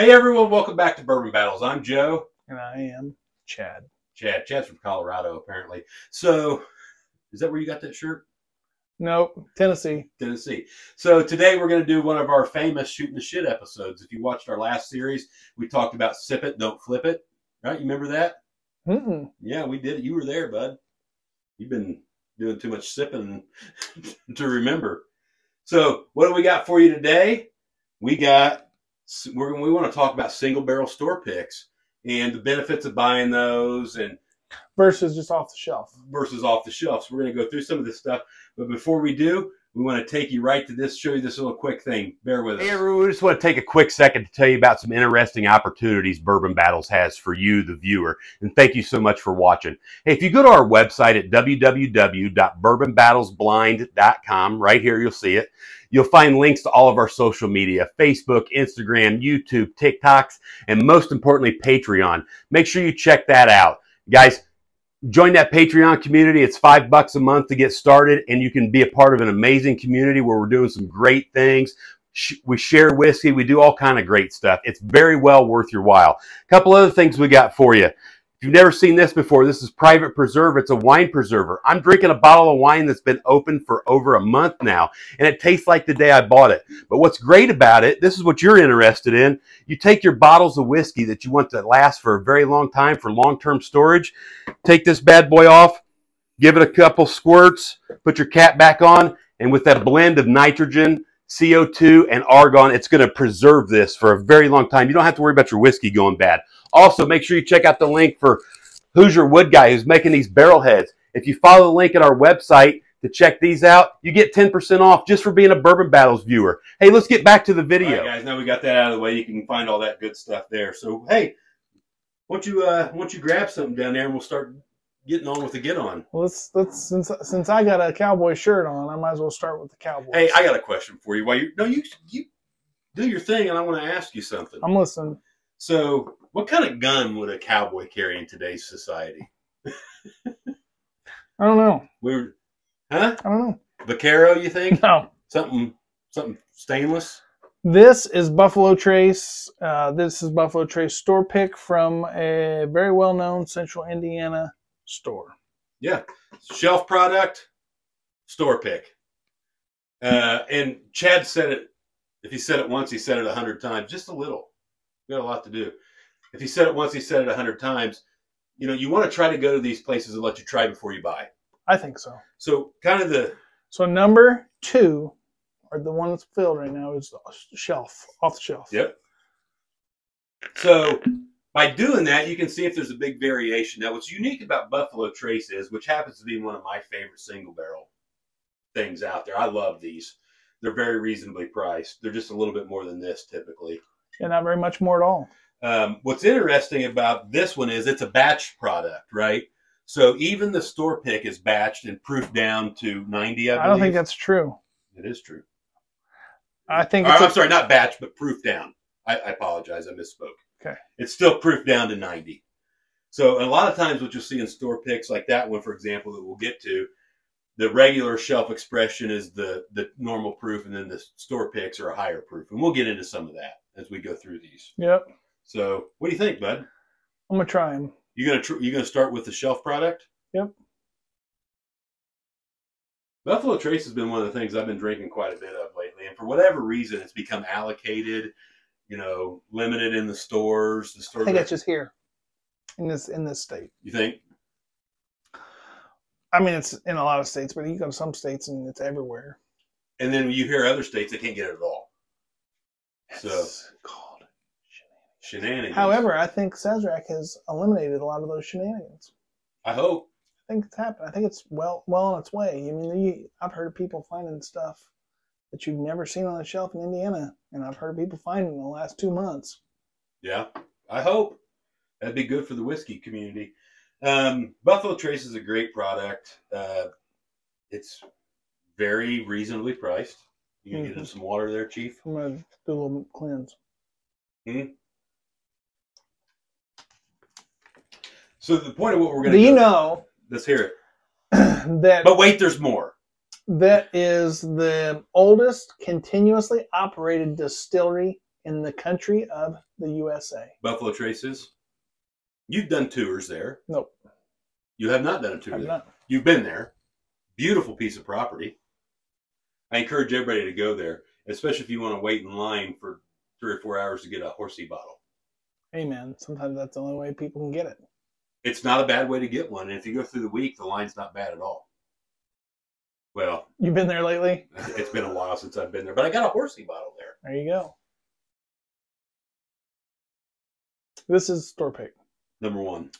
Hey everyone, welcome back to Bourbon Battles. I'm Joe. And I am Chad. Chad's from Colorado, apparently. So, is that where you got that shirt? Nope, Tennessee. Tennessee. So today we're going to do one of our famous Shooting the Shit episodes. If you watched our last series, we talked about sip it, don't flip it. Right? You remember that? Mm-mm. Yeah, we did it. You were there, bud. You've been doing too much sipping to remember. So, what do we got for you today? We want to talk about single barrel store picks and the benefits of buying those and versus just off the shelf. Versus off the shelf. So we're going to go through some of this stuff. But before we do, we want to take you right to this, show you this little quick thing. Bear with us. Hey, everyone, we just want to take a quick second to tell you about some interesting opportunities Bourbon Battles has for you, the viewer. And thank you so much for watching. Hey, if you go to our website at www.bourbonbattlesblind.com, right here, you'll see it. You'll find links to all of our social media, Facebook, Instagram, YouTube, TikToks, and most importantly, Patreon. Make sure you check that out. Guys, join that Patreon community. It's $5 a month to get started, and you can be a part of an amazing community where we're doing some great things. We share whiskey. We do all kind of great stuff. It's very well worth your while. A couple other things we got for you. If you've never seen this before, this is Private Preserve. It's a wine preserver. I'm drinking a bottle of wine that's been open for over a month now, and it tastes like the day I bought it. But what's great about it, this is what you're interested in. You take your bottles of whiskey that you want to last for a very long time for long-term storage, take this bad boy off, give it a couple squirts, put your cap back on, and with that blend of nitrogen, CO2, and argon, it's going to preserve this for a very long time. You don't have to worry about your whiskey going bad. Also, make sure you check out the link for Hoosier Wood Guy, who's making these barrel heads. If you follow the link at our website to check these out, you get 10% off just for being a Bourbon Battles viewer. Hey, let's get back to the video. All right, guys, now we got that out of the way. You can find all that good stuff there. So, hey, why don't you grab something down there and we'll start getting on with the get on. Well, since I got a cowboy shirt on, I might as well start with the Cowboys. Hey, I got a question for you. You do your thing, and I want to ask you something. I'm listening. So, what kind of gun would a cowboy carry in today's society? I don't know. I don't know. Vaquero, you think? No. Something stainless? This is Buffalo Trace. This is Buffalo Trace store pick from a very well-known Central Indiana store. Yeah. Shelf product, store pick. And Chad said it. If he said it once, he said it 100 times. Just a little. We got a lot to do. If he said it once, he said it 100 times. You know, you want to try to go to these places and let you try before you buy. I think so. So kind of the... So number 2, or the one that's filled right now, is the shelf, off the shelf. Yep. So by doing that, you can see if there's a big variation. Now, what's unique about Buffalo Trace is, which happens to be one of my favorite single barrel things out there. I love these. They're very reasonably priced. They're just a little bit more than this typically. Yeah, not very much more at all. What's interesting about this one is it's a batch product, right? So even the store pick is batched and proofed down to 90, I believe. I don't think that's true. It is true. I think I'm sorry, not batched, but proofed down. I apologize. I misspoke. Okay. It's still proofed down to 90. So a lot of times what you'll see in store picks like that one, for example, that we'll get to, the regular shelf expression is the normal proof, and then the store picks are a higher proof. And we'll get into some of that as we go through these. Yep. So what do you think, bud? I'm going to try them. You gonna start with the shelf product? Yep. Buffalo Trace has been one of the things I've been drinking quite a bit of lately, and for whatever reason, it's become allocated, limited in the stores. I think it's just here, in this state. You think? I mean, it's in a lot of states, but you go to some states and it's everywhere. And then you hear other states that can't get it at all. It's called shenanigans. However, I think Sazerac has eliminated a lot of those shenanigans. I hope. I think it's happened. I think it's well on its way. I mean, I've heard of people finding stuff that you've never seen on the shelf in Indiana, and I've heard of people finding in the last 2 months. Yeah, I hope. That'd be good for the whiskey community. Buffalo Trace is a great product. It's very reasonably priced. You can get in some water there, Chief? I'm going to do a little cleanse. So the point of what we're going to do... Do you know... Let's hear it. But wait, there's more. That is the oldest continuously operated distillery in the country of the USA. Buffalo Traces. You've done tours there. Nope. You have not done a tour I've there. not. You've been there. Beautiful piece of property. I encourage everybody to go there, especially if you want to wait in line for 3 or 4 hours to get a Horsey bottle. Hey, man, sometimes that's the only way people can get it. It's not a bad way to get one. And if you go through the week, the line's not bad at all. Well, You've been there lately? it's been a while since I've been there, but I got a Horsey bottle there. There you go. This is store pick. Number 1.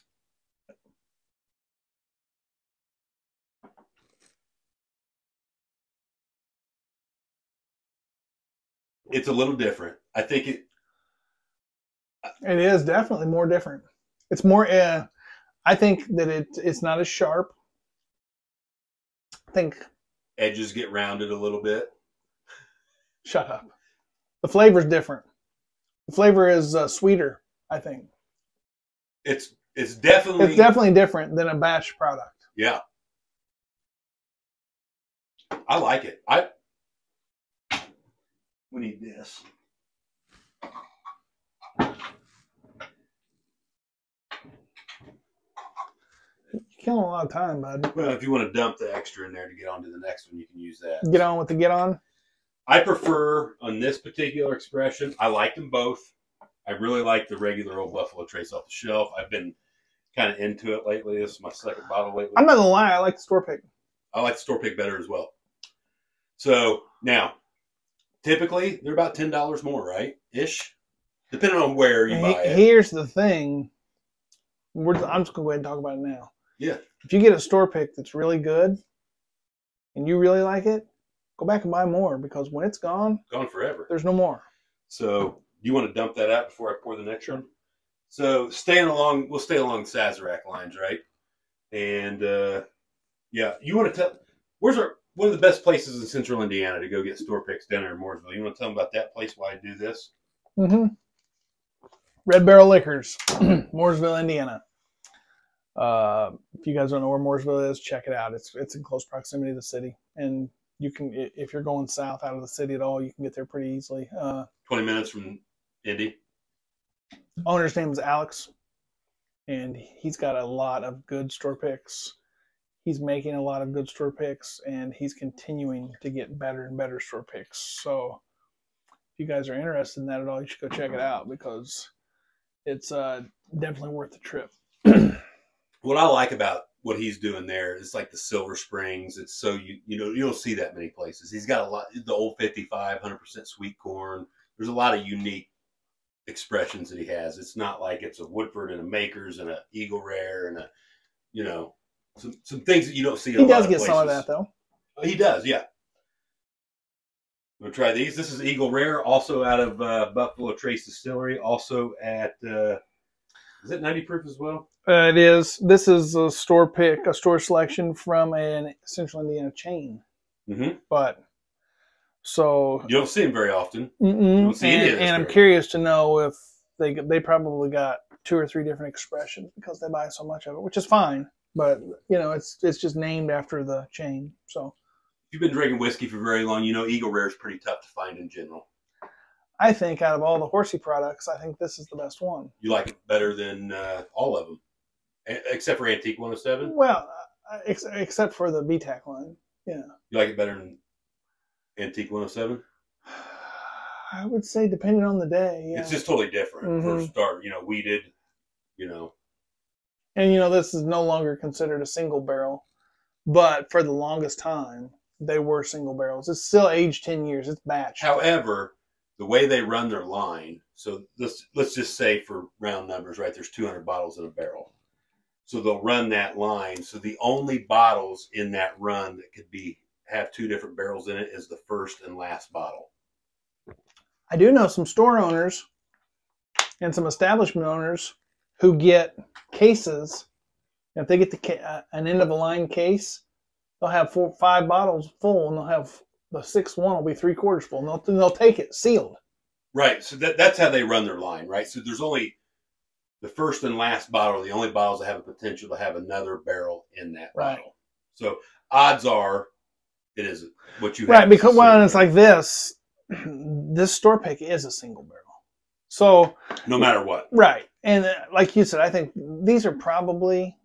It's a little different. I think it is definitely more different. It's more, I think that it's not as sharp. I think edges get rounded a little bit. Shut up. The flavor's different. The flavor is sweeter, I think. It's definitely different than a batch product. Yeah. I like it. We need this. You're killing a lot of time, bud. Well, if you want to dump the extra in there to get on to the next one, you can use that. Get on with the get on. I prefer, on this particular expression, I like them both. I really like the regular old Buffalo Trace off the shelf. I've been kind of into it lately. This is my second bottle lately. I'm not going to lie. I like the store pick. I like the store pick better as well. So, now, typically, they're about $10 more, right? Ish. Depending on where you buy it. Here's the thing. I'm just going to go ahead and talk about it now. Yeah. If you get a store pick that's really good and you really like it, go back and buy more, because when it's gone forever. There's no more. So, you want to dump that out before I pour the next one? So, we'll stay along Sazerac lines, right? And, yeah, you want to tell, one of the best places in central Indiana to go get store picks down there in Mooresville. You want to tell them about that place while I do this? Mm-hmm. Red Barrel Liquors, Mooresville, Indiana. If you guys don't know where Mooresville is, check it out. It's in close proximity to the city, and you can, if you're going south out of the city at all, you can get there pretty easily. 20 minutes from Indy. Owner's name is Alex, and he's got a lot of good store picks. He's making a lot of good store picks, and he's continuing to get better and better store picks. So if you guys are interested in that at all, you should go check it out, because it's definitely worth the trip. What I like about what he's doing there is like the Silver Springs. It's so, you don't see that many places. He's got a lot, the old 55, 100% sweet corn. There's a lot of unique expressions that he has. It's not like it's a Woodford and a Makers and a Eagle Rare and a, some things that you don't see in a lot of places. He does get some of that, though. He does, yeah. We'll try these. This is Eagle Rare, also out of Buffalo Trace Distillery, also at, is it 90 proof as well? It is. This is a store pick, a store selection from an Central Indiana chain. Mm-hmm. But, so... You don't see them very often. Mm-mm. You don't see any of this. And I'm curious to know if they probably got 2 or 3 different expressions, because they buy so much of it, which is fine. But, it's just named after the chain. So, if you've been drinking whiskey for very long, Eagle Rare is pretty tough to find in general. I think out of all the Horsey products, I think this is the best one. You like it better than all of them, except for Antique 107? Well, except for the BTAC line, yeah. You like it better than Antique 107? I would say depending on the day, yeah. It's just totally different. Mm-hmm. For start, weeded, And, this is no longer considered a single barrel. But for the longest time, they were single barrels. It's still aged 10 years. It's batch. However, the way they run their line, so let's just say for round numbers, right, there's 200 bottles in a barrel. So they'll run that line. So the only bottles in that run that could have 2 different barrels in it is the first and last bottle. I do know some store owners and some establishment owners who get cases. If they get an end of a line case, they'll have 4 or 5 bottles full, and they'll have the 6th one will be 3/4 full. And they'll take it sealed. Right. So that's how they run their line, right? So there's only the first and last bottle are the only bottles that have a potential to have another barrel in that bottle. So odds are it is what you have. Right, because it's like this. This store pick is a single barrel. So no matter what. Right. And like you said, I think these are probably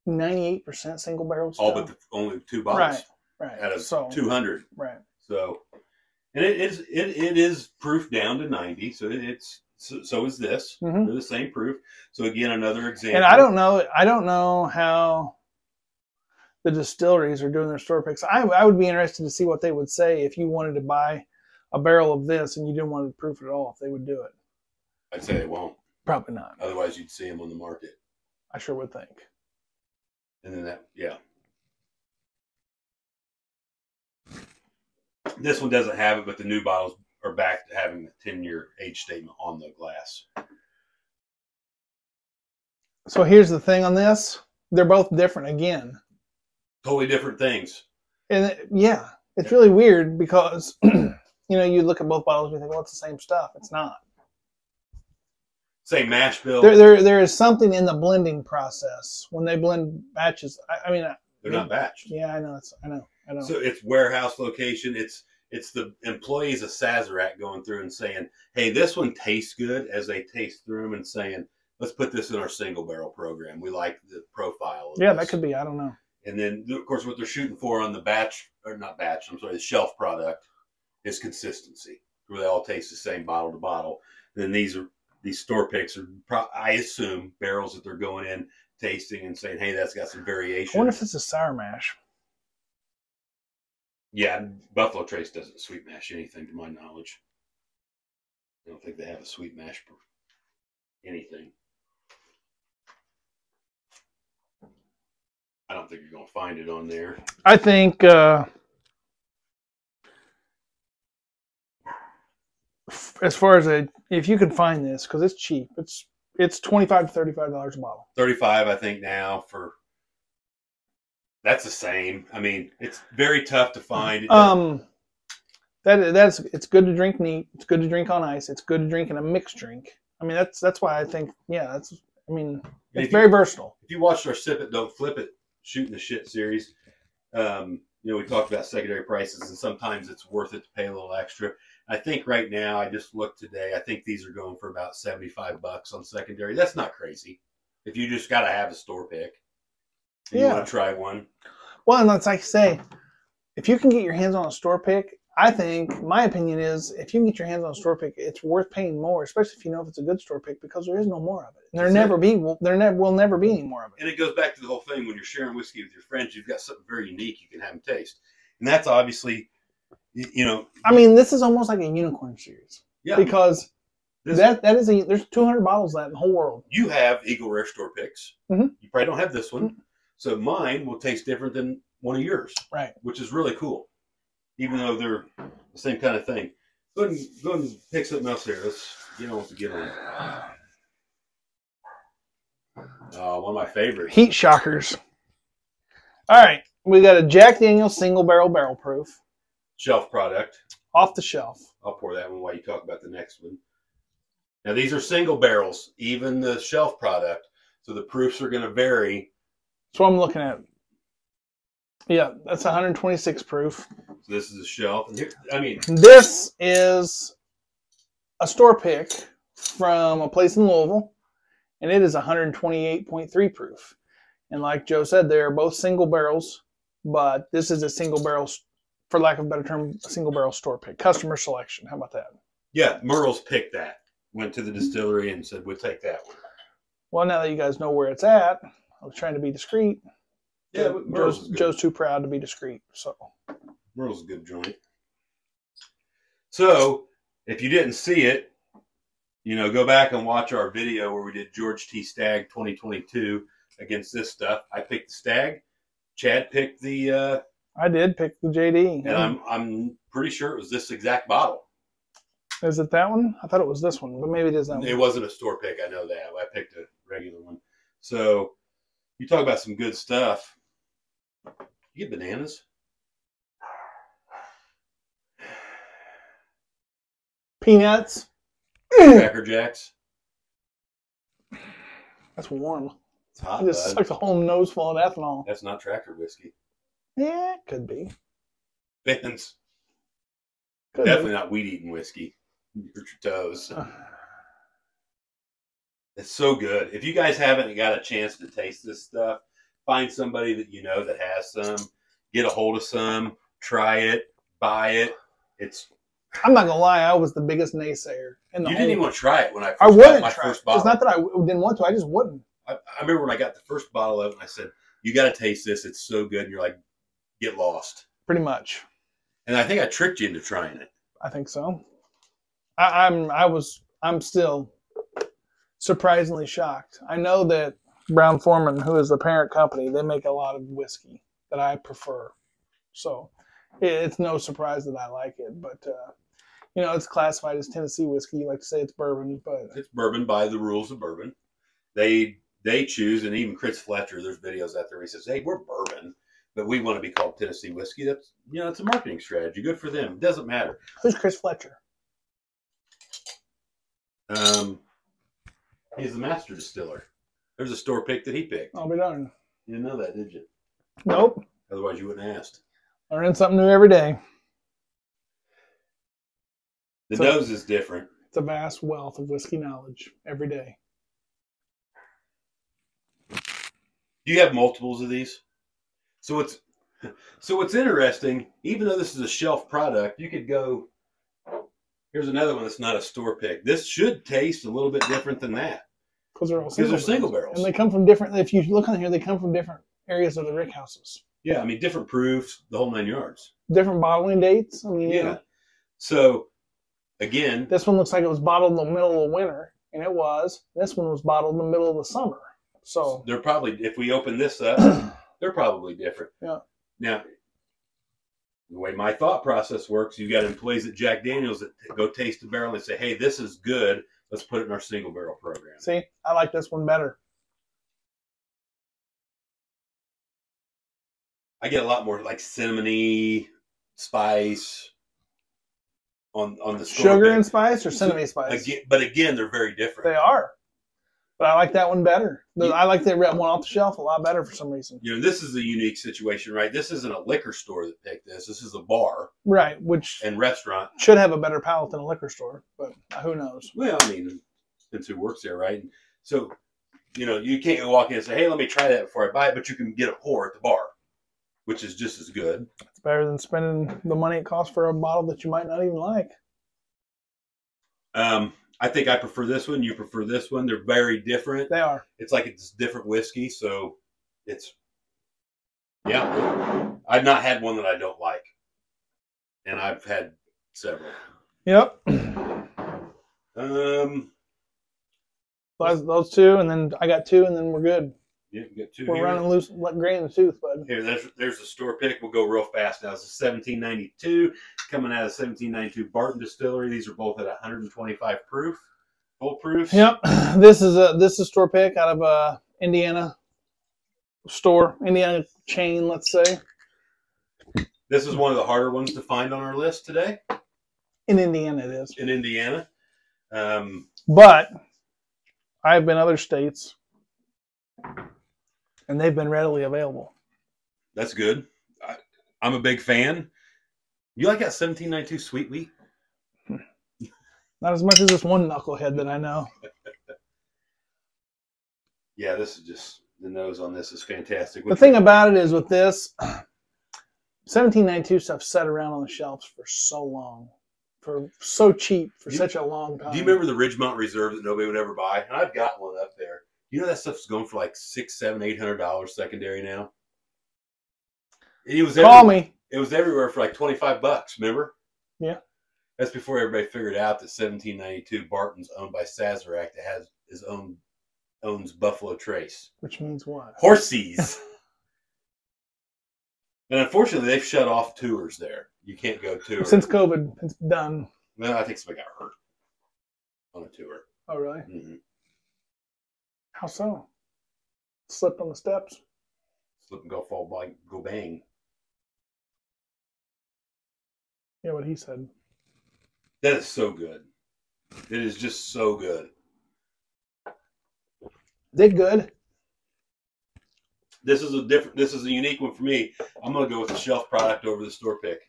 98% single barrels. All but only 2 bottles. Right. Out of 200. Right. So, and it is proof down to 90. So so is this. Mm-hmm. They're the same proof. So again, another example. And I don't know how the distilleries are doing their store picks. I would be interested to see what they would say if you wanted to buy a barrel of this and you didn't want to proof it at all, if they would do it. I'd say they won't. Probably not. Otherwise, you'd see them on the market. I sure would think. And then yeah. This one doesn't have it, but the new bottles are back to having the 10-year age statement on the glass. So here's the thing on this. They're both different again. Totally different things. And yeah, it's really weird because, you look at both bottles and you think, well, it's the same stuff. It's not. Same mash bill. There is something in the blending process when they blend batches. I mean, they're not batched. Yeah, I know. I know. So it's warehouse location. It's the employees of Sazerac going through and saying, hey, this one tastes good, as they taste through them and saying, let's put this in our single barrel program. We like the profile of this. That could be. I don't know. And then, of course, what they're shooting for on the the shelf product is consistency, where they all taste the same bottle to bottle. And then these store picks are, I assume, barrels that they're going in, tasting and saying, hey, that's got some variation. I wonder if it's a sour mash. Yeah, Buffalo Trace doesn't sweet mash anything, to my knowledge. I don't think they have a sweet mash for anything. I don't think you're going to find it on there. I think as far as if you can find this, because it's cheap, it's $25 to $35 a bottle. 35, I think now for. That's the same. I mean, it's very tough to find. It's good to drink neat. It's good to drink on ice. It's good to drink in a mixed drink. I mean, that's why I think, it's very versatile. If you watched our Sip It, Don't Flip It Shooting the Shit series, we talked about secondary prices, and sometimes it's worth it to pay a little extra. I think right now, I just looked today, I think these are going for about $75 on secondary. That's not crazy. If you just got to have a store pick. You want to try one? Well, and that's like I say, if you can get your hands on a store pick, I think, my opinion is, if you can get your hands on a store pick, it's worth paying more, especially if you know if it's a good store pick, because there is no more of it. And there will never be any more of it. And it goes back to the whole thing, when you're sharing whiskey with your friends, you've got something very unique you can have them taste. And that's obviously, this is almost like a unicorn series. Yeah. Because there's 200 bottles of that in the whole world. You have Eagle Rare store picks. Mm-hmm. You probably don't have this one. Mm-hmm. So mine will taste different than one of yours. Right. Which is really cool. Even though they're the same kind of thing. Go ahead and pick something else here. Let's get on to get on. One of my favorites. Heat shockers. All right. We got a Jack Daniel's single barrel proof. Shelf product. Off the shelf. I'll pour that one while you talk about the next one. Now, these are single barrels, even the shelf product. So the proofs are going to vary. That's what I'm looking at. Yeah, that's 126 proof. So this is a shelf. This is a store pick from a place in Louisville, and it is 128.3 proof. And like Joe said, they are both single barrels, but this is a single barrel, for lack of a better term, a single barrel store pick. Customer selection. How about that? Yeah, Merle's picked that. Went to the distillery and said, we'll take that one. Well, now that you guys know where it's at, I was trying to be discreet. Yeah, but Joe's too proud to be discreet. So Merle's a good joint. So if you didn't see it, go back and watch our video where we did George T. Stagg 2022 against this stuff. I picked the Stagg. Chad picked the. I did pick the JD. And I'm pretty sure it was this exact bottle. Is it that one? I thought it was this one, but maybe it is that one. It wasn't a store pick. I know that. I picked a regular one. So you talk about some good stuff. You get bananas. Peanuts. Cracker Jacks. That's warm. It's hot. I just sucked a whole nose full of ethanol. That's not tractor whiskey. Yeah, it could be. Ben's. Definitely not weed eating whiskey. You hurt your toes. It's so good. If you guys haven't got a chance to taste this stuff, find somebody that you know that has some, get a hold of some, try it, buy it. I'm not gonna lie, I was the biggest naysayer. You didn't even want to try it when I I first got my first bottle. It's not that I didn't want to, I just wouldn't. I remember when I got the first bottle of it, and I said, you got to taste this. It's so good. And you're like, get lost. Pretty much. And I think I tricked you into trying it. I think so. I'm still surprisingly shocked. I know that Brown-Forman, who is the parent company, they make a lot of whiskey that I prefer. So it's no surprise that I like it. But, you know, it's classified as Tennessee whiskey. You like to say it's bourbon, but... It's bourbon by the rules of bourbon. They choose, and even Chris Fletcher, there's videos out there where he says, hey, we're bourbon, but we want to be called Tennessee whiskey. That's, you know, it's a marketing strategy. Good for them. It doesn't matter. Who's Chris Fletcher? He's the master distiller. There's a store pick that he picked. I'll be darned. You didn't know that, did you? Nope. Otherwise, you wouldn't have asked. Learning something new every day. The nose is different. It's a vast wealth of whiskey knowledge every day. Do you have multiples of these? So what's interesting, even though this is a shelf product, you could go, here's another one that's not a store pick. This should taste a little bit different than that. Because they're single barrels. And they come from different, if you look on here, they come from different areas of the rick houses. Yeah, I mean, different proofs, the whole 9 yards. Different bottling dates. I mean, yeah. You know, so, again. This one looks like it was bottled in the middle of winter, and it was. This one was bottled in the middle of the summer. So they're probably, if we open this up, they're probably different. Yeah. Now, the way my thought process works, you've got employees at Jack Daniels that go taste the barrel and say, hey, this is good. Let's put it in our single barrel program. See, I like this one better. I get a lot more like cinnamony spice on the sugar and spice or cinnamony spice. But again, they're very different. They are. But I like that one better. I like the red one off the shelf a lot better for some reason. You know, this is a unique situation, right? This isn't a liquor store that picked this. This is a bar. Right, which... And restaurant. Should have a better palate than a liquor store, but who knows? Well, I mean, depends who works there, right? So, you know, you can't walk in and say, hey, let me try that before I buy it, but you can get a pour at the bar, which is just as good. It's better than spending the money it costs for a bottle that you might not even like. I think I prefer this one. You prefer this one. They're very different. They are. It's like it's different whiskey, so it's, yeah. I've not had one that I don't like, and I've had several. Yep. Those two, and then I got two, and then we're good. Yeah, you got two. We're running loose, like grain in the tooth, bud. Here, there's the store pick. We'll go real fast now. It's a 1792 coming out of 1792 Barton Distillery. These are both at 125 proof, full proof. Yep, this is store pick out of Indiana chain, let's say. This is one of the harder ones to find on our list today. In Indiana, it is. In Indiana, but I've been other states. And they've been readily available. That's good. I'm a big fan. You like that 1792 Sweet Wheat? Not as much as this one knucklehead that I know. Yeah, this is just, the nose on this is fantastic. The thing about it is with this, 1792 stuff sat around on the shelves for so long. For so cheap for such a long time. Do you remember the Ridgemont Reserve that nobody would ever buy? And I've got one up there. You know that stuff's going for like $600, $700, $800 secondary now. And it was It was everywhere for like $25. Remember? Yeah. That's before everybody figured out that 1792 Barton's owned by Sazerac that has owns Buffalo Trace. Which means what? Horsies. And unfortunately, they've shut off tours there. You can't go tour since COVID. It's done. Well, I think somebody got hurt on a tour. Oh, really? Mm-hmm. How so? Slipped on the steps? Slip and go bang. Yeah, what he said. That is so good. It is just so good. They're good. This is a unique one for me. I'm going to go with the shelf product over the store pick.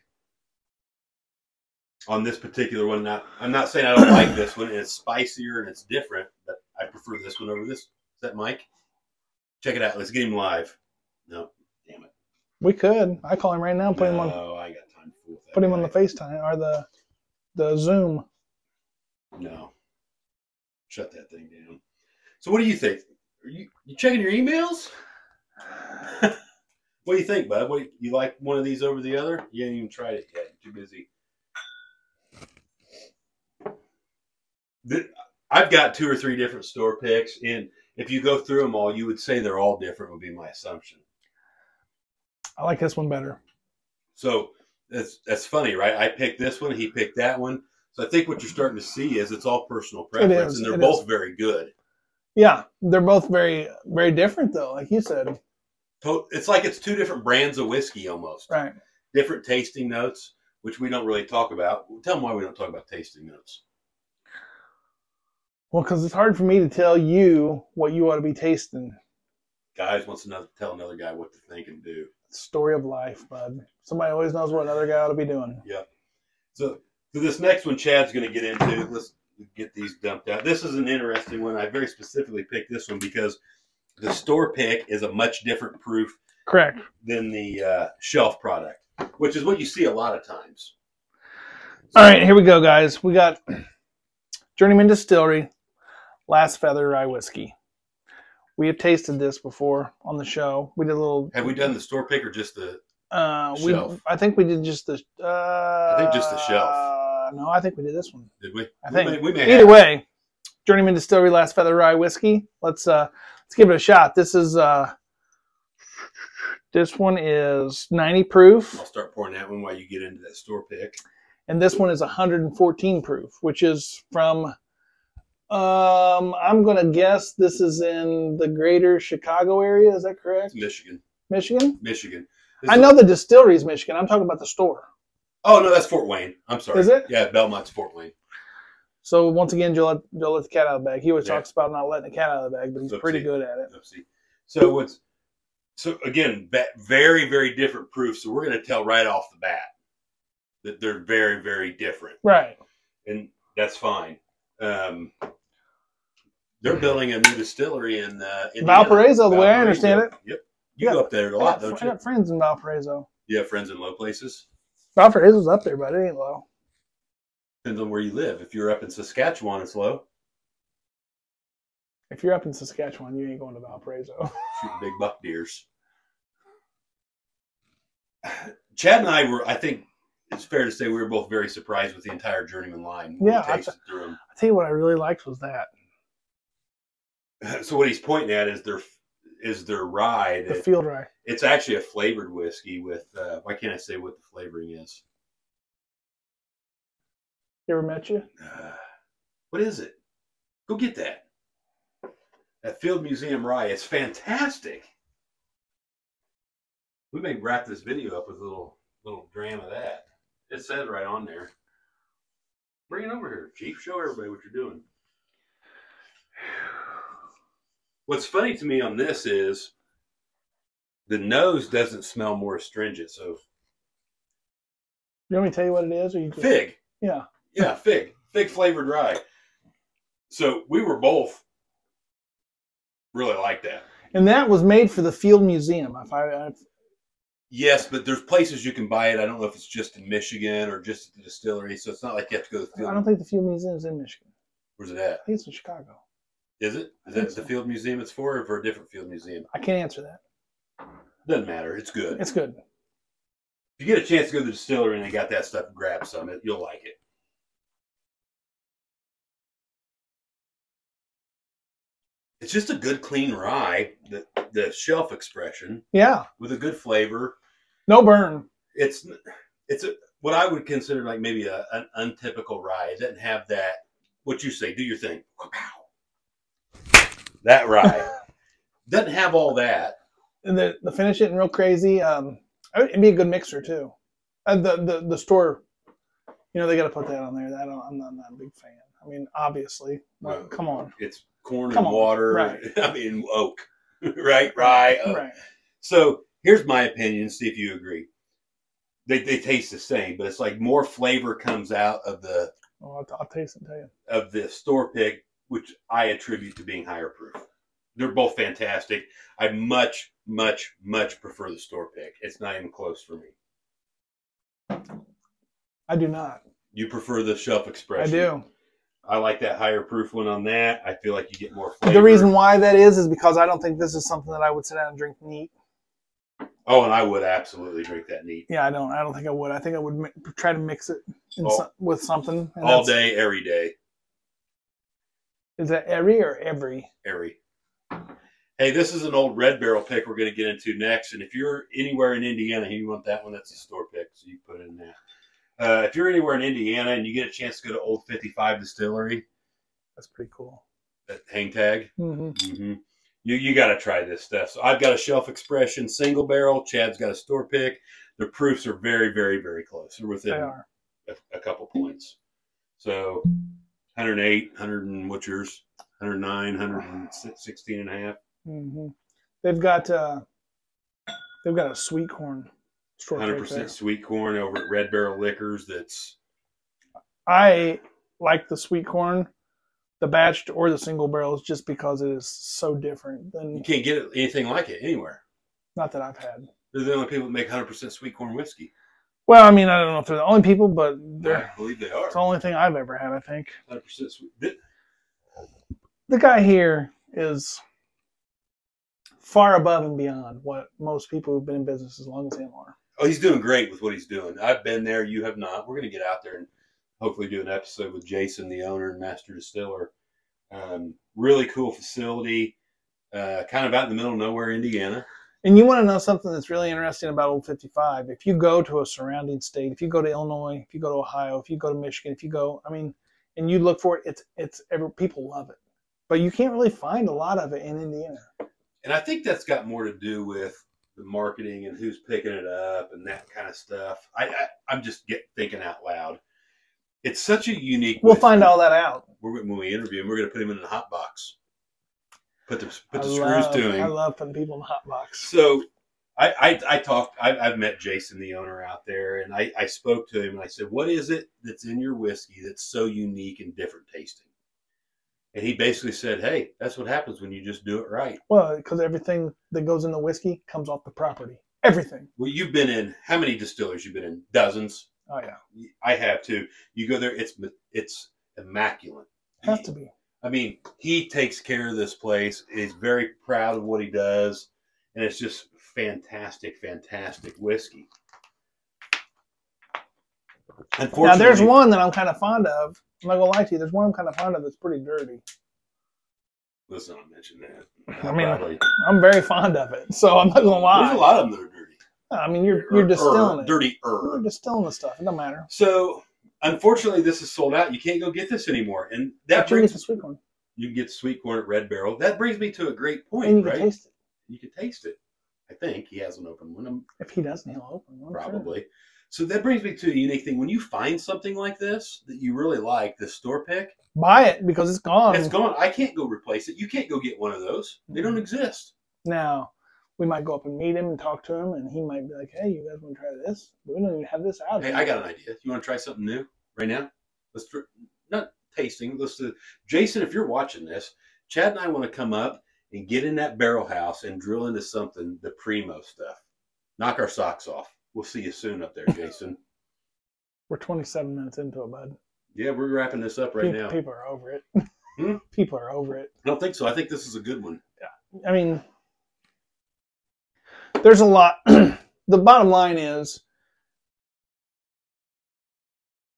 On this particular one, I'm not saying I don't like this one. It's spicier and it's different, but I prefer prefer this one over this. Is that Mike? Check it out. Let's get him live. No, damn it. We could. I call him right now. Put him on. No, I got time to fool with that. Put him on the FaceTime or the Zoom. No. Shut that thing down. So what do you think? Are you checking your emails? What do you think, bud? You like one of these over the other? You haven't even tried it yet. You're too busy. I've got 2 or 3 different store picks, and if you go through them all, you would say they're all different, would be my assumption. I like this one better. So that's funny, right? I picked this one, he picked that one. So I think what you're starting to see is it's all personal preference, and they're both very good. Yeah, they're both very, very different, though, like you said. It's like it's 2 different brands of whiskey almost. Right. Different tasting notes, which we don't really talk about. Tell them why we don't talk about tasting notes. Well, because it's hard for me to tell you what you ought to be tasting. Guys wants to tell another guy what to think and do. Story of life, bud. Somebody always knows what another guy ought to be doing. Yeah. So this next one Chad's going to get into. Let's get these dumped out. This is an interesting one. I very specifically picked this one because the store pick is a much different proof. Correct. Than the shelf product, which is what you see a lot of times. All right, here we go, guys. We got Journeyman Distillery Last Feather Rye Whiskey. We have tasted this before on the show. We did a little. Have we done the store pick or just the shelf? I think we did just the. I think just the shelf. No, I think we did this one. Did we? I think. We may Either way, Journeyman Distillery Last Feather Rye Whiskey. Let's give it a shot. This one is 90 proof. I'll start pouring that one while you get into that store pick. And this one is 114 proof, which is from. I'm going to guess this is in the greater Chicago area. Is that correct? It's Michigan. Michigan? Michigan. I know the distillery is Michigan. I'm talking about the store. Oh, no, that's Fort Wayne. I'm sorry. Is it? Yeah, Belmont's Fort Wayne. So, once again, Joe let the cat out of the bag. He always talks about not letting the cat out of the bag, but he's pretty good at it. So again, very, very different proofs. So, we're going to tell right off the bat that they're very, very different. Right. And that's fine. They're building a new distillery in Valparaiso, the way I understand it. Yep. You go up there a lot, don't you? I got friends in Valparaiso. You have friends in low places? Valparaiso's up there, but it ain't low. Depends on where you live. If you're up in Saskatchewan, it's low. If you're up in Saskatchewan, you ain't going to Valparaiso. Shooting big buck deers. Chad and I were, I think it's fair to say we were both very surprised with the entire Journeyman line. Yeah. I tell you what I really liked was that. So what he's pointing at is their rye. The field rye. It's actually a flavored whiskey with, why can't I say what the flavoring is? You ever met you? What is it? Go get that. That Field Museum rye. It's fantastic. We may wrap this video up with a little dram of that. It says right on there. Bring it over here, Chief. Show everybody what you're doing. What's funny to me on this is the nose doesn't smell more astringent. So, you want me to tell you what it is, or you just... Fig? Yeah. Yeah, fig flavored rye. So we were both really like that. And that was made for the Field Museum. Yes, but there's places you can buy it. I don't know if it's just in Michigan or just at the distillery. So it's not like you have to go to the Field. I don't think the Field Museum is in Michigan. Where's it at? I think it's in Chicago. Is it? Is that the Field Museum it's for, or for a different Field Museum? I can't answer that. Doesn't matter. It's good. It's good. If you get a chance to go to the distillery and they got that stuff, grab some. You'll like it. It's just a good, clean rye. The shelf expression. Yeah. With a good flavor. No burn. It's what I would consider like maybe an untypical rye. It doesn't have that. What you say? Do your thing. That rye doesn't have all that. And the finish isn't real crazy. It'd be a good mixer too. The store, they got to put that on there. I'm not a big fan. I mean, obviously, come on. It's corn and water. Right. I mean, oak, right? Rye. Right. So here's my opinion. See if you agree. They taste the same, but it's like more flavor comes out of the. Well, I'll taste it and tell you. Of the store pick which I attribute to being higher proof. They're both fantastic. I much, much, much prefer the store pick. It's not even close for me. I do not. You prefer the shelf expression? I do. I like that higher proof one on that. I feel like you get more flavor. The reason why that is because I don't think this is something that I would sit down and drink neat. Oh, and I would absolutely drink that neat. Yeah, I don't think I would. I think I would try to mix it with something. All day, every day. Is that every or every? Every. Hey, this is an old Red Barrel pick we're going to get into next. And if you're anywhere in Indiana and you want that one, that's a store pick, so you put it in there. If you're anywhere in Indiana and you get a chance to go to Old 55 Distillery. That's pretty cool. That hang tag. Mm-hmm. Mm-hmm. You got to try this stuff. So I've got a Shelf Expression single barrel. Chad's got a store pick. The proofs are very, very, very close. They're within a couple points. So 108, 100 and what's yours? 109, 116 and a half. Mm-hmm. They've got a sweet corn store pick. 100% sweet corn over at Red Barrel Liquors. I like the sweet corn, the batched or the single barrels, just because it is so different than. You can't get anything like it anywhere. Not that I've had. They're the only people that make 100% sweet corn whiskey. Well, I mean, I don't know if they're the only people, but I believe they are. It's the only thing I've ever had, I think. 100% sweet. The guy here is far above and beyond what most people who've been in business as long as him are. Oh, he's doing great with what he's doing. I've been there. You have not. We're going to get out there and hopefully do an episode with Jason, the owner and master distiller. Really cool facility, kind of out in the middle of nowhere, Indiana. And you want to know something that's really interesting about Old 55? If you go to a surrounding state, if you go to Illinois, if you go to Ohio, if you go to Michigan, if you go, and you look for it, people love it. But you can't really find a lot of it in Indiana. And I think that's got more to do with the marketing and who's picking it up and that kind of stuff. I'm just thinking out loud. It's such a unique. We'll find all that out. When we interview him, we're going to put him in a hot box. Put the screws to him. I love putting people in the hot box. So I've met Jason, the owner out there, and I spoke to him and I said, what is it that's in your whiskey that's so unique and different tasting? And he basically said, hey, that's what happens when you just do it right. Well, because everything that goes in the whiskey comes off the property. Everything. Well, you've been in, how many distillers you've been in? Dozens. Oh, yeah. I have too. You go there, it's immaculate. It has to be. I mean, he takes care of this place. He's very proud of what he does. And it's just fantastic, fantastic whiskey. Unfortunately, now, there's one that I'm kind of fond of. I'm not going to lie to you. There's one I'm kind of fond of that's pretty dirty. Let's not mention that. I'm very fond of it. So I'm not going to lie. There's a lot of them that are dirty. I mean, you're distilling it. Dirty. You're distilling the stuff. It doesn't matter. So, unfortunately, this is sold out. You can't go get this anymore. And that brings the sweet corn. You can get sweet corn at Red Barrel. That brings me to a great point, and you right? Can taste it. You can taste it. I think he has an open one. If he doesn't, he'll open one. Probably. Sure. So that brings me to a unique thing. When you find something like this that you really like, this store pick, buy it because it's gone. It's gone. I can't go replace it. You can't go get one of those. They don't exist. Now, we might go up and meet him and talk to him, and he might be like, hey, you guys want to try this? We don't even have this out. Hey, I got an idea. You want to try something new right now? Let's not tasting. Let's do. Jason, if you're watching this, Chad and I want to come up and get in that barrel house and drill into something, the primo stuff. Knock our socks off. We'll see you soon up there, Jason. We're 27 minutes into it, bud. Yeah, we're wrapping this up right now. People are over it. People are over it. I don't think so. I think this is a good one. Yeah. I mean, there's a lot. The bottom line is,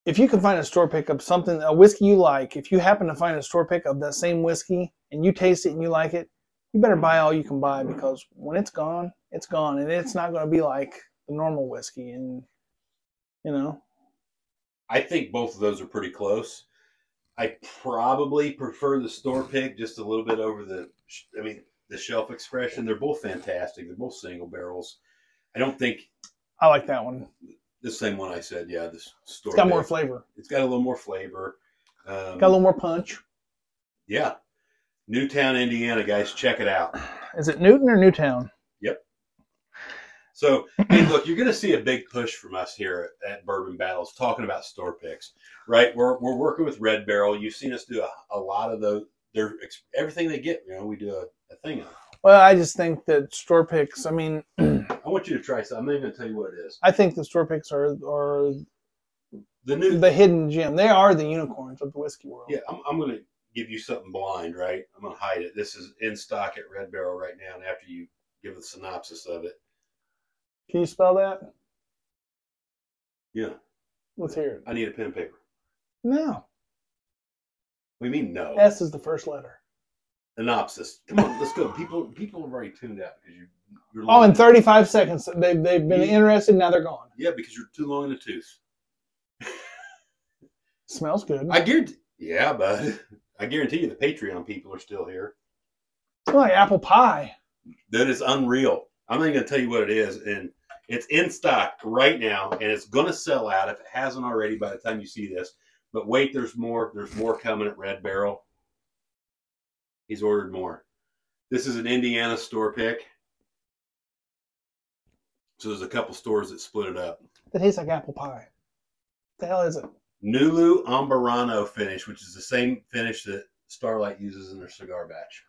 if you can find a store pickup, a whiskey you like, if you happen to find a store pickup that same whiskey and you taste it and you like it, you better buy all you can buy, because when it's gone, and it's not going to be like the normal whiskey. And, I think both of those are pretty close. I probably prefer the store pick just a little bit over the Shelf Expression. They're both fantastic. They're both single barrels. I don't think. I like that one. The same one I said, yeah. The store. It's got pick. more flavor. It's got a little more flavor. Got a little more punch. Yeah. Newtown, Indiana, guys, check it out. Is it Newton or Newtown? Yep. So, hey, look, you're going to see a big push from us here at Bourbon Battles talking about store picks, right? We're working with Red Barrel. You've seen us do a lot of everything they get. You know, we do a thing on. Well, I just think that store picks. I mean, I want you to try some. I'm not even going to tell you what it is. I think the store picks are the hidden gem. They are the unicorns of the whiskey world. Yeah, I'm going to give you something blind, right? I'm going to hide it. This is in stock at Red Barrel right now, and after you give a synopsis of it. Can you spell that? Yeah. Let's hear it. I need a pen and paper. No. What do you mean no? S is the first letter. Synopsis. Come on, let's go. People have already tuned out because you're Oh, in 35 seconds. They've been interested, now they're gone. Yeah, because you're too long in the tooth. Smells good. Yeah, bud. I guarantee you the Patreon people are still here. It's like apple pie. That is unreal. I'm not going to tell you what it is, and it's in stock right now, and it's going to sell out if it hasn't already by the time you see this. But wait, there's more. There's more coming at Red Barrel. He's ordered more. This is an Indiana store pick. So there's a couple stores that split it up. That tastes like apple pie. What the hell is it? Nulu Ambarano finish, which is the same finish that Starlight uses in their cigar batch.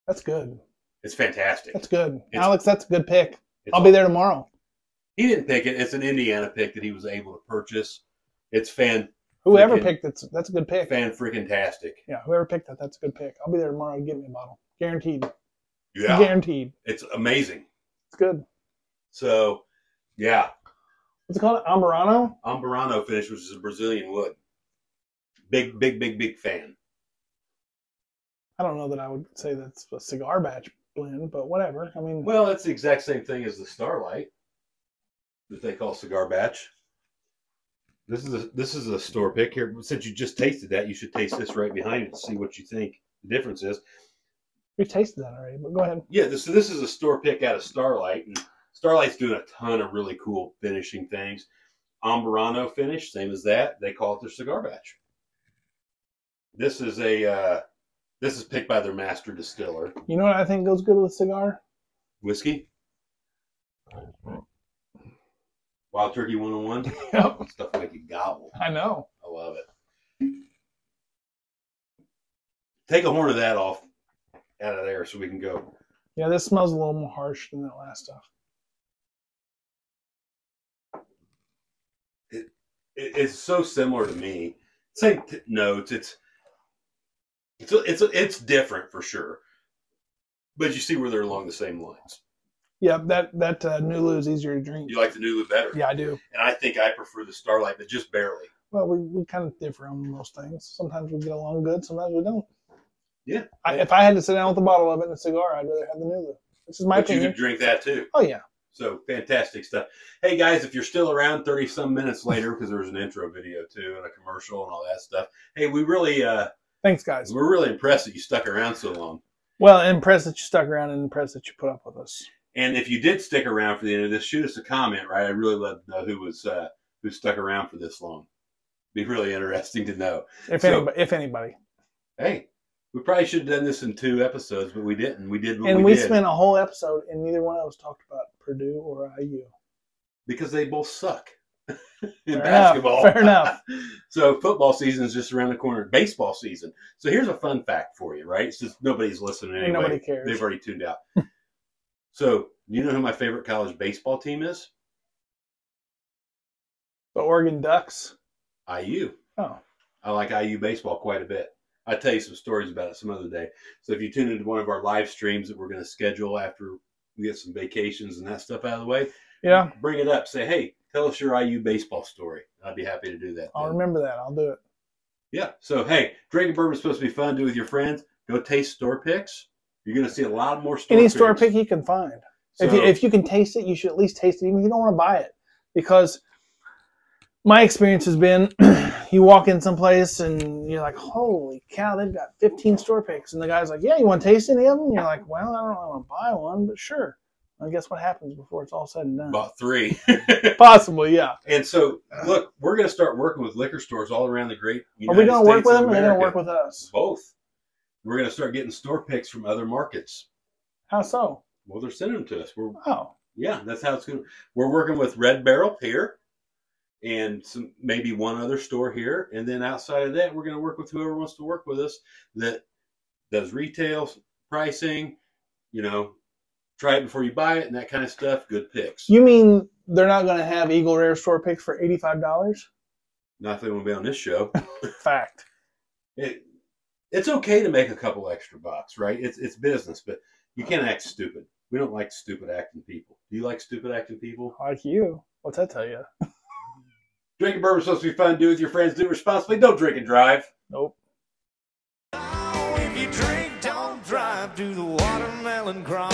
That's good. It's fantastic. That's good. Alex, that's a good pick. I'll be awesome. there tomorrow. He didn't pick it. It's an Indiana pick that he was able to purchase. It's Whoever picked it, that's a good pick. Fan-freaking-tastic. Yeah, whoever picked that, that's a good pick. I'll be there tomorrow and get me a bottle. Guaranteed. Yeah. Guaranteed. It's amazing. It's good. So, yeah. What's it called? Ambarano? Ambarano finish, which is a Brazilian wood. Big fan. I don't know that I would say that's a cigar batch blend, but whatever. I mean, well, it's the exact same thing as the Starlight that they call cigar batch. This is a store pick here. Since you just tasted that, you should taste this right behind it to see what you think the difference is. We've tasted that already, but go ahead. Yeah, this is a store pick out of Starlight, and Starlight's doing a ton of really cool finishing things. Ambarano finish, same as that. They call it their cigar batch. This is picked by their master distiller. You know what I think goes good with a cigar? Whiskey. Wild Turkey 101. Yep. Stuff like you gobble. I know. I love it. Take a horn of that off out of there so we can go. Yeah, this smells a little more harsh than that last stuff. It's so similar to me. Same notes. It's different for sure, but you see where they're along the same lines. Yeah, that Nulu is easier to drink. You like the Nulu better? Yeah, I do. And I think I prefer the Starlight, but just barely. Well, we kind of differ on most things. Sometimes we get along good, sometimes we don't. Yeah. If I had to sit down with a bottle of it and a cigar, I'd rather have the Nulu. This is my opinion. But you could drink that too. Oh, yeah. So fantastic stuff. Hey guys, if you're still around 30-some minutes later, because there was an intro video too and a commercial and all that stuff. Hey, we really thanks, guys. We're really impressed that you stuck around so long. Well, impressed that you stuck around and impressed that you put up with us. And if you did stick around for the end of this, shoot us a comment, right? I'd really love to know who stuck around for this long. Be really interesting to know. If anybody. Hey, we probably should have done this in 2 episodes, but we didn't. We did what and we we did. spent a whole episode and neither one of us talked about Purdue or IU. Because they both suck in Fair basketball. Fair enough. So football season is just around the corner. Baseball season. So here's a fun fact for you, right? Since nobody's listening anyway. Nobody cares. They've already tuned out. So, you know who my favorite college baseball team is? The Oregon Ducks. IU. Oh. I like IU baseball quite a bit. I'll tell you some stories about it some other day. So if you tune into one of our live streams that we're going to schedule after we get some vacations and that stuff out of the way, yeah, bring it up. Say, hey, tell us your IU baseball story. I'd be happy to do that. I'll remember that. I'll do it. Yeah. So, hey, drinking bourbon is supposed to be fun. Do it with your friends. Go taste store picks. You're going to see a lot more store Any picks. store pick you can find. So, if you can taste it, you should at least taste it, even if you don't want to buy it. Because my experience has been, you walk in someplace and you're like, holy cow, they've got 15 store picks. And the guy's like, yeah, you want to taste any of them? And you're like, well, I don't really want to buy one, but sure. And guess what happens before it's all said and done? About 3. Possibly, yeah. And so, look, we're going to start working with liquor stores all around the great United Are we going to work States with of them or are they going to America. work with us? Both. We're going to start getting store picks from other markets. How so? Well, they're sending them to us. Oh. Yeah, that's how it's going to. We're working with Red Barrel here and maybe one other store here. And then outside of that, we're going to work with whoever wants to work with us that does retail pricing, you know, try it before you buy it and that kind of stuff. Good picks. You mean they're not going to have Eagle Rare store picks for $85? Not if they want to be on this show. Fact. It's okay to make a couple extra bucks, right? It's business, but you can't act stupid. We don't like stupid acting people. Do you like stupid acting people? Like you. What's that tell you? Drinking bourbon is supposed to be fun. Do with your friends. Do responsibly. Don't drink and drive. Nope. If you drink, don't drive. Do the watermelon grind.